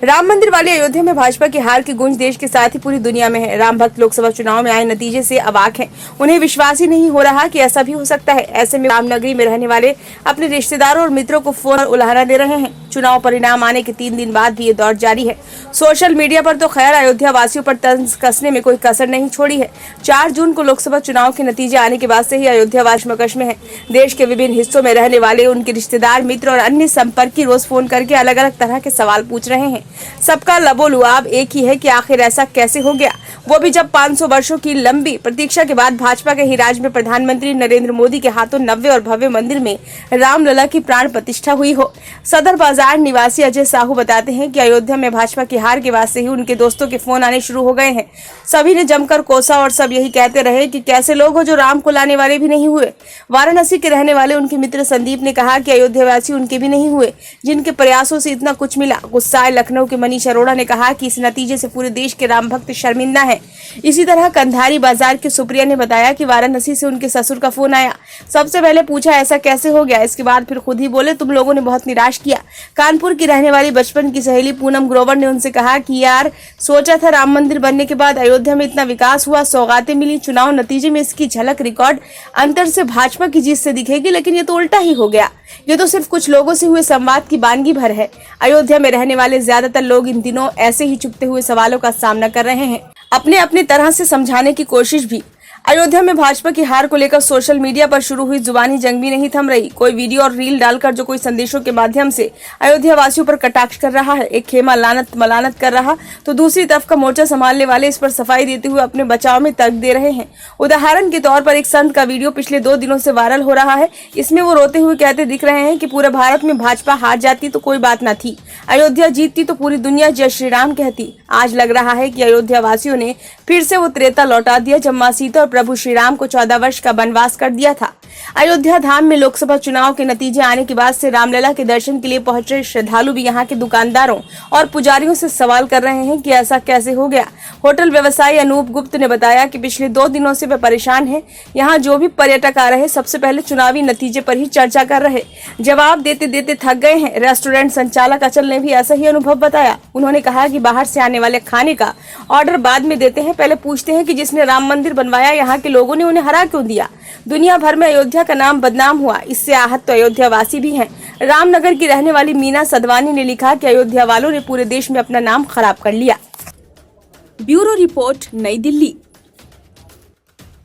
राम मंदिर वाली अयोध्या में भाजपा की हार की गूंज देश के साथ ही पूरी दुनिया में है। राम भक्त लोकसभा चुनाव में आए नतीजे से अवाक हैं। उन्हें विश्वास ही नहीं हो रहा कि ऐसा भी हो सकता है। ऐसे में रामनगरी में रहने वाले अपने रिश्तेदारों और मित्रों को फोन और उलाहना दे रहे हैं। चुनाव परिणाम आने के 3 दिन बाद भी ये दौर जारी है। सोशल मीडिया पर तो खैर अयोध्या वासियों पर तंज कसने में कोई कसर नहीं छोड़ी है। 4 जून को लोकसभा चुनाव के नतीजे आने के बाद से ही अयोध्या वासी मकश में है। देश के विभिन्न हिस्सों में रहने वाले उनके रिश्तेदार, मित्र और अन्य संपर्की रोज फोन करके अलग अलग तरह के सवाल पूछ रहे हैं। सबका लबोलुआब एक ही है कि आखिर ऐसा कैसे हो गया, वो भी जब 500 वर्षों की लंबी प्रतीक्षा के बाद भाजपा के ही राज में प्रधानमंत्री नरेंद्र मोदी के हाथों नव्य और भव्य मंदिर में रामलला की प्राण प्रतिष्ठा हुई हो। सदर बाजार निवासी अजय साहू बताते हैं कि अयोध्या में भाजपा की हार के बाद से ही उनके दोस्तों के फोन आने शुरू हो गए हैं। सभी ने जमकर कोसा और सब यही कहते रहे कि कैसे लोग हो जो राम को लाने वाले भी नहीं हुए। वाराणसी के रहने वाले उनके मित्र संदीप ने कहा कि अयोध्यावासी उनके भी नहीं हुए जिनके प्रयासों से इतना कुछ मिला। गुस्साए लखनऊ के मनीष अरोड़ा ने कहा कि इस नतीजे से पूरे देश के राम भक्त शर्मिंदा है। इसी तरह कंधारी बाजार की सुप्रिया ने बताया कि वाराणसी से उनके ससुर का फोन आया। सबसे पहले पूछा ऐसा कैसे हो गया, इसके बाद फिर खुद ही बोले तुम लोगों ने बहुत निराश किया। कानपुर की रहने वाली बचपन की सहेली पूनम ग्रोवर ने उनसे कहा कि यार सोचा था राम मंदिर बनने के बाद अयोध्या में इतना विकास हुआ, सौगातें मिली, चुनाव नतीजे में इसकी झलक रिकॉर्ड अंतर से भाजपा की जीत से दिखेगी, लेकिन ये तो उल्टा ही हो गया। ये तो सिर्फ कुछ लोगों से हुए संवाद की वानगी भर है। अयोध्या में रहने वाले ज्यादातर लोग इन दिनों ऐसे ही चुपते हुए सवालों का सामना कर रहे हैं, अपने अपने तरह से समझाने की कोशिश भी। अयोध्या में भाजपा की हार को लेकर सोशल मीडिया पर शुरू हुई जुबानी जंग भी नहीं थम रही। कोई वीडियो और रील डालकर जो कोई संदेशों के माध्यम से अयोध्या वासियों पर कटाक्ष कर रहा है, एक खेमा लानत मलानत कर रहा, तो दूसरी तरफ का मोर्चा संभालने वाले इस पर सफाई देते हुए अपने बचाव में तर्क दे रहे हैं। उदाहरण के तौर पर एक संत का वीडियो पिछले 2 दिनों से वायरल हो रहा है। इसमें वो रोते हुए कहते दिख रहे हैं कि पूरे भारत में भाजपा हार जाती तो कोई बात न थी, अयोध्या जीतती तो पूरी दुनिया जय श्री राम कहती। आज लग रहा है कि अयोध्या वासियों ने फिर से वो त्रेता लौटा दिया जब मां सीता और प्रभु श्री राम को 14 वर्ष का वनवास कर दिया था। अयोध्या धाम में लोकसभा चुनाव के नतीजे आने के बाद से रामलला के दर्शन के लिए पहुंचे श्रद्धालु भी यहाँ के दुकानदारों और पुजारियों से सवाल कर रहे हैं कि ऐसा कैसे हो गया। होटल व्यवसायी अनूप गुप्त ने बताया कि पिछले 2 दिनों से वे परेशान हैं। यहाँ जो भी पर्यटक आ रहे सबसे पहले चुनावी नतीजे पर ही चर्चा कर रहे, जवाब देते देते थक गए हैं। रेस्टोरेंट संचालक अचल ने भी ऐसा ही अनुभव बताया। उन्होंने कहा कि बाहर से आने वाले खाने का ऑर्डर बाद में देते हैं, पहले पूछते हैं कि जिसने राम मंदिर बनवाया यहाँ के लोगों ने उन्हें हरा क्यों दिया। दुनिया भर में अयोध्या का नाम बदनाम हुआ, इससे आहत तो अयोध्या वासी भी हैं। रामनगर की रहने वाली मीना सदवानी ने लिखा कि अयोध्या वालों ने पूरे देश में अपना नाम खराब कर लिया। ब्यूरो रिपोर्ट, नई दिल्ली।